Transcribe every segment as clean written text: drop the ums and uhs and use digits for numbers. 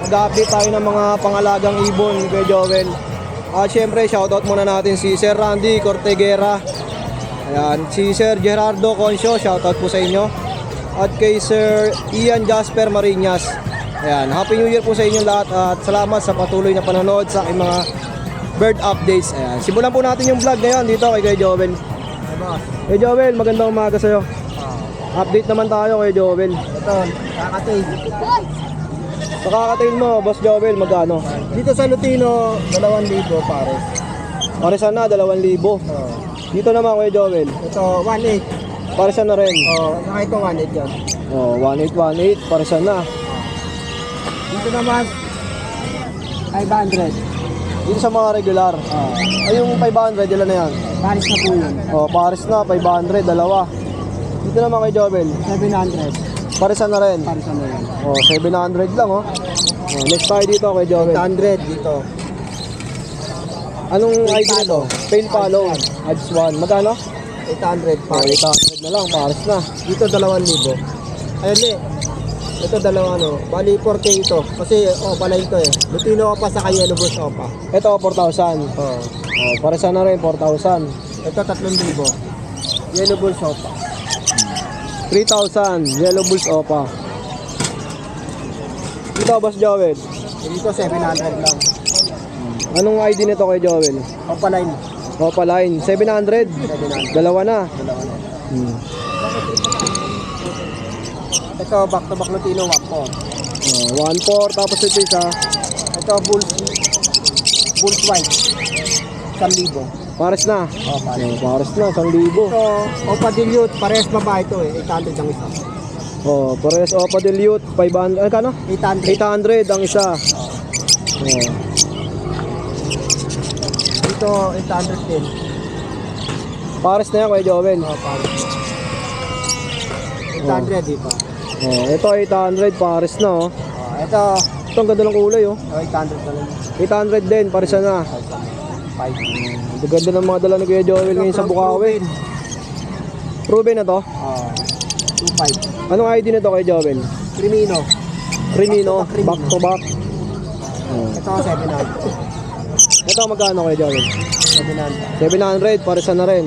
Mag-update tayo ng mga pangalagang ibon ni Kuya Joel. At syempre, shoutout muna natin si Sir Randy Cortegera. Ayan, si Sir Gerardo Concio, shoutout po sa inyo. At kay Sir Ian Jasper Marinas. Ayan, Happy New Year po sa inyo lahat at salamat sa patuloy na panonood sa aking mga bird updates. Ayan, simulan po natin yung vlog ngayon dito kay Kuya Joel. Kuya Joel, magandang umaga sa'yo. Update naman tayo kay Joel. Ito, kakatail. Sa kakatail mo, Boss Joel, magkano? Dito sa Lutino, 2,000 pares. Parisan na, 2,000. Dito naman Kuya Joel, Ito, 1,800. parisan na rin. Saka ito, 1,800 yan. 1818, parisan na. Dito naman, 500. Dito sa mga regular. Ay, yung 500, ilan na yan? Pares na po yun. Paris na, 500, dalawa. Dito naman kay Joel, 700. parisan na rin. Pares na yan. 700 lang next tayo dito kay Joel. 800 dito. Anong ID nito? Pale Follow, Ads 1. Magkano? 800 pares. 800 na lang, pares na. Dito, 2,000. Ayun ito, dalawa Bali, 4K ito. Kasi, balay ito eh. Lutino ka pa sa Yellow Bush Opa. Ito, 4,000. Parisan na rin, 4,000. Ito, 3,000. Yellow Bush Opa. 3,000, Yellow Bulls Opa. Dito, Boss Joel. Dito, 700 lang. Anong ID nito kay Joel? Opa line. Opa Line, 700. 700. Dalawa na. Dalawa na. Hmm. Ito, back-to-back Lutino Wappo. 1,400, tapos ito isa. Ito, Bulls White. 1,000. Pares na. Pares. Pares na, 1,000. Ito, Opa Dilute. Parehas babae ito eh. 800 ang isa. Pares Opa Dilute, 500. Ano kano? 800. 800 ang isa. Ito, 800 din. Pares na yan kay Joel. Pares. 800 dito. Ito 800, pares na Ito, Ito ang ganda ng kulay 800 na lang. 800 din, pares na. 5. Ang ganda ng mga dala ni Kuya Joel ngayon sa Bukawi. Ruben na to. 2,500. Anong ID nito kay Joel? Crimino. Crimino, Crimino. back to back. Ito, 700. Ito magkano kay Joel? 700. 700, pares na rin.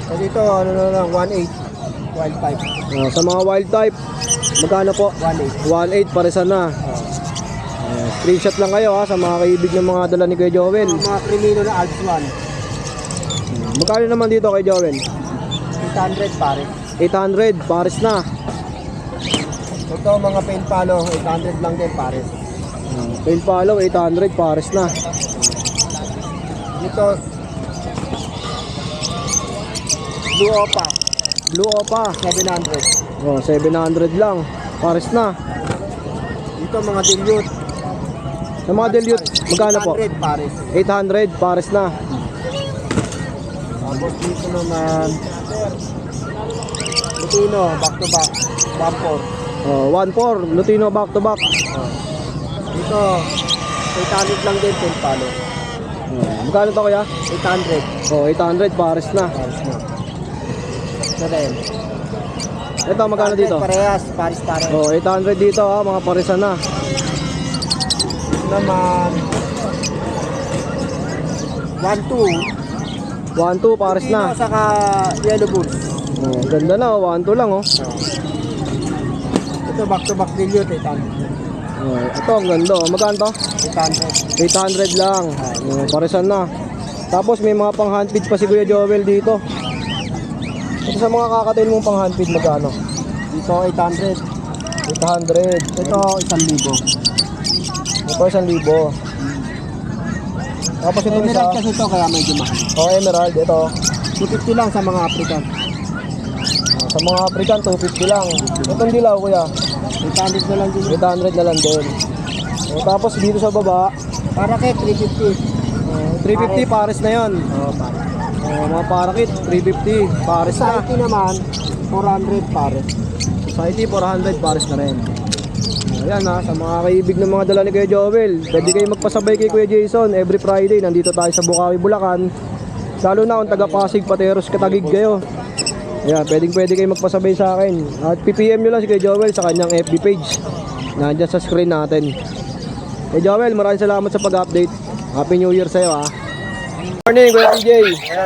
So dito, na lang, 1,800. 1,500. Sa mga wild type, magkano po? 1,800. 1,800, pares na. Screenshot lang kayo sa mga kaibig ng mga dala ni Kuya Joel. Mga Crimino na Alps 1. Magkano naman dito kay Joel? 800 pare. 800, pares na. Ito, mga paint palo, 800 lang din pares. Pale Follow, 800, pares na. Dito, Blue Opa, Blue Opa, 700. 700 lang, pares na. Dito, mga Dilute. Sa mga Dilute, magkano po? 800 pares. 800, pares na. Tapos dito naman, Lutino, back to back, 1,400. 1,400, Lutino back to back. Dito, 800 lang din, paint palo. Magkano to kaya? 800. 800, pares na. Pares na. Ito din. Ito, magkano dito? Parehas, pares-pares. 800 dito mga paresan na. Naman 1,200. 1,200, pares na. Dito, saka Yellow Bulls. Ganda na, 1,200 lang Ito back to back Dilute, 800. Ito, ang ganda Magkano to? 800. 800 lang. Paresan na. Tapos may mga pang handfeed pa si Kuya Joel dito. Ito sa mga kakatail mong pang handfeed, magkano? Dito 800. 800. Ito 1,000. Ito 1,000. Tapos ito isa. Emerald kasi ito kaya medyo mahal. Emerald. Ito. 250 lang sa mga African. Sa mga African, 250 lang. Itong dilaw, kuya. 800 na lang din. 800 na lang din. Tapos dito sa baba, Para kay 350. 350 pares na yon. Pares. Mga parakit, 350 pares Sa na. IT naman, 400 pares. Sa IT, 400 pares na rin. Ayan sa mga kaibig ng mga dala ni Kuya Joel. Pwede kayo magpasabay kay Kuya Jason every Friday. Nandito tayo sa Bukawi, Bulacan. Lalo na kung taga Pasig, Pateros, Katagig kayo. Yeah, pwede kayo magpasabay sa akin. At PPM nyo lang si Kuya Joel sa kanyang FB page. Nandiyan sa screen natin. Kuya Joel, maraming salamat sa pag-update. Happy New Year sa'yo ha. Good morning, Kuya PJ.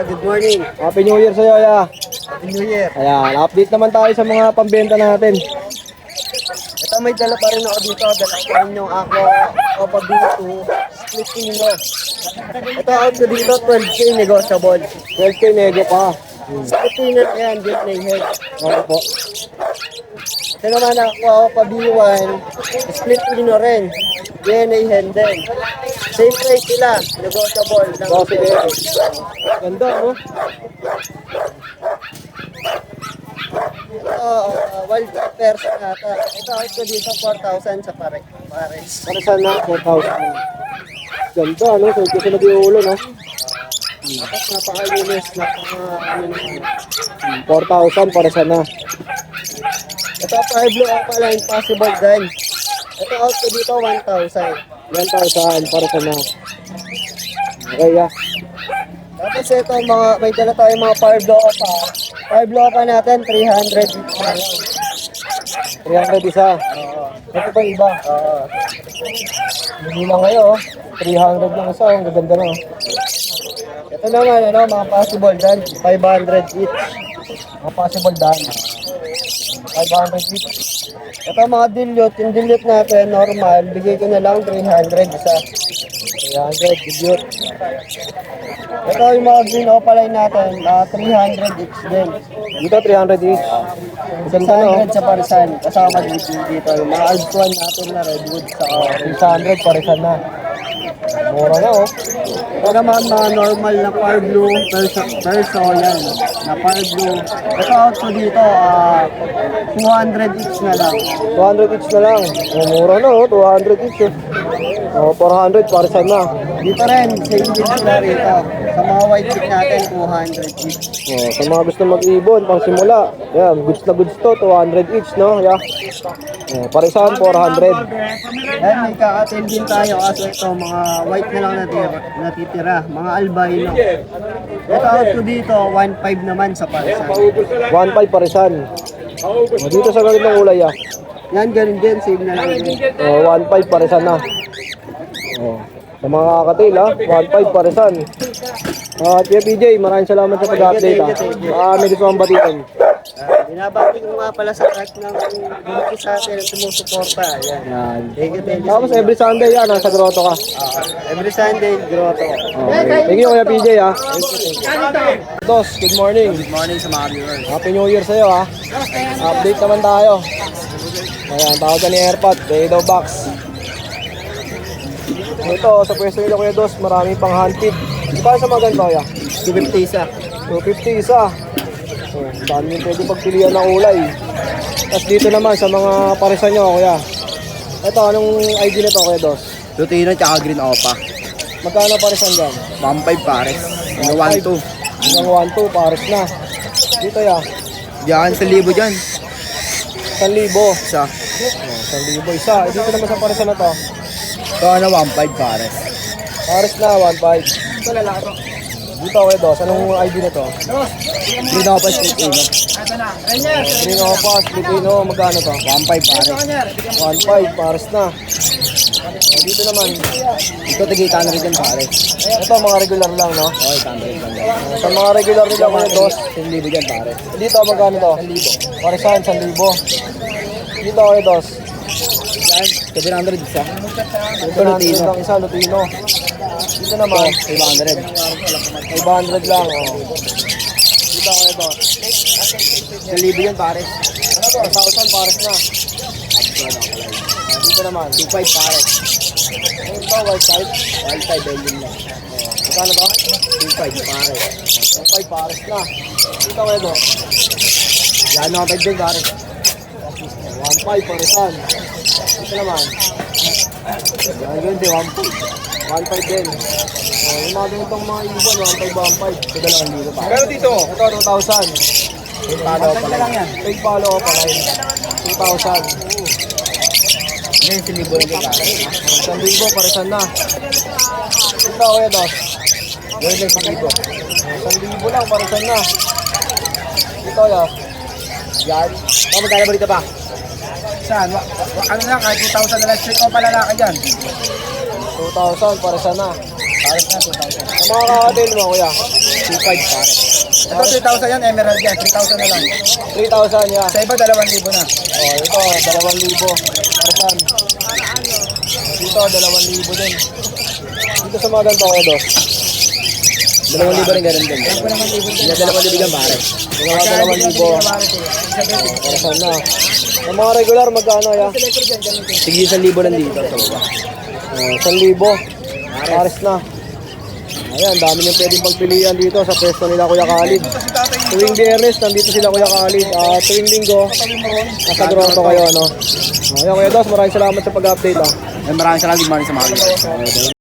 Good morning. Happy New Year sa'yo, ya. Happy New Year. Ayan, update naman tayo sa mga pambenta natin. Ito may dala pa rin ako dito. Dala pa rin yung ako Opa B2 split kilo. Ito out ko dito 12K negotiable. 12K nego pa. Split kilo na yan, Disney head. Okay po. Ito naman ako Opa B1 split kilo rin. DNA head din. Same price sila, negotiable. Kasi ganda, no? Ito, wild person nata. Ito out ko dito 4,000 sa pares. Para sana 4,000. Ganda, no? So, kasi nag-iulo, no? Tapos napaka-linis, napaka-ano naman. 4,000 para sana. Ito, Pablo, ako pala impossible din. Ito, out ko dito, 1,000. 1,000 para sana. Okay, ya. Tapos ito, may dala tayong mga Pablo pa. Pablo pa natin, 300 each na lang. 300 isa. Ito pa iba. Hindi lang kayo, oh. 300 lang isa. Ang gaganda na, oh. Ito naman, mga possible din, 500 each. Mga possible daan. 500 each. Ito, mga dilute, yung dilute natin, normal, bigay ko na lang 300 isa. 300, dilute. Ito yung mga green opaline natin, 300 each din. Dito 300 each. Ganda, no? 600 sa parisan, kasama dito yung mga Alpsuan natin na redwood sa 600 para sana. Mura na, oh. ito naman mga normal na fire blue perso yan, na fire blue. Ito out ko dito, 200 each na lang. 200 each na lang. Oh, mura na, oh. 200 each, oh. Oh, 400 para sana. Dito rin, same din sila rito. Sa mga white chick natin, 200 each. Oh, sa mga gusto mag-ibon, pang simula. Yan, goods na goods to, 200 each, no? Yeah. Oh, parisan, 400. Yan, may kakatil din tayo kasi ito, mga white na lang natitira. Mga albino. Ito out ko dito, 1.5 naman sa parisan. 1.5 parisan. Oh, dito sa ganitong kulay, ah. Yan, ganun din, same na lang din. Oh, 1.5 parisan na. Oh. Sa mga kakatil, ha? 1.5 parisan. Kuya PJ, maraming salamat sa pag-update, ha? May gusto kang batiin. Binabati ko nga pala sa lahat ng bumiki sa atin at sumusuporta. Yan. Yan. Thank you. Tapos every Sunday, yan, nasa grotto ka. Every Sunday, grotto. Okay. Thank you, Kuya PJ, ha? Dos, good morning. Good morning sa mga viewers. Happy New Year sa'yo, ha? Update naman tayo. Ayan, tawag ka ni Airpot, Bedo Box. Ito, sa pwesto nila Kuya Dos, marami pang hunted. Di ba sa mga ganito, Kuya? 250 isa. 250 isa. So, dami yung pwede pagpilian ng kulay. Tapos dito naman sa mga parisan nyo, Kuya. Ito, anong ID nito, Kuya Dos? Lutino tsaka green opa. Magkano parisan dyan? 1.5 pares. 1.2. Hanggang 1.2, pares na. Dito, ya. Diyan, 1,000 dyan. 1,000. Isa. 1,000 isa. Dito naman sa parisan na to. Ito 1.5 pares. Pares na, 1.5. Ito lalaki to. Dito, Kuya Dos, anong ID nito? Green opa split ino. Green Opas, Filipino, magkano to? 1.5 pares. 1.5, pares na. O, dito naman, Ito tigita na rin dyan pares. ito mga regular lang, no? Okay, 100 lang yan. Sa mga regular nila, Kuya Dos, 1,000 dyan pares. dito, magkano to? 1,000. Parisan, 1,000. Dito, Kuya Dos, Yan, 700 isa. Ito 100 Lutino. lang isa, Lutino. Dito naman, 500. 500 lang, oh. Dito, Kuya Dos. 1,000 yan pares. Ano to? 1,000, pares na. Dito naman, 2.5 pares. ayun to, white type. 1.5 billion lang. Magkano to? 2.5 pares. 5 pares na. Dito, Kuya Dos. Yan, 1.5 din pares. 1.5 parisan. Dito naman. Yan yun din, 1.5. 1.5 din. Yung mga ganitong mga ibon, 1.5. Ito 2,000 pa. Pero dito, Ito, 2,000. paano pala lang yan. Fake follow pa rin. 2,000. Yan, 1,000 din pares. 1,000 parisan na. Ito, Kuya Dos. Yan, 1,000. 1,000 lang parisan na. Ito, dito, ya. Yan. Oh, magkano ba dito pa? Saan? Ano na, kahit 2,000 na lang straight ko palalaki dyan. 2,000 para sana. Pares na, 2,000. Sa mga kakatail mo, kuya. 2,500 pare. Ito 3,000 yan, emerald yan. 3,000 na lang. 3,000 ya. Sa iba, 2,000 na. Oh, ito, 2,000. Parsan. Dito, 2,000 din. Dito sa mga ganito, kuya, dos. 2,000 rin ganun din. Yan po naman libo dyan. Yan, 2,000 yan, pare. Yung mga 2,000. Parsan na. Sa mga regular, magkano, ya? Sige, 1,000 lang dito sa baba. 1,000. Pares na. Ayan, dami niyong pwedeng pagpilian dito sa pwesto nila Kuya Khalid. Tuwing Biyernes, nandito sila Kuya Khalid. Tuwing Linggo, nasa Toronto kayo, no? Ayan, Kuya Dos, maraming salamat sa pag-update, ah. Maraming salamat, good morning sa mga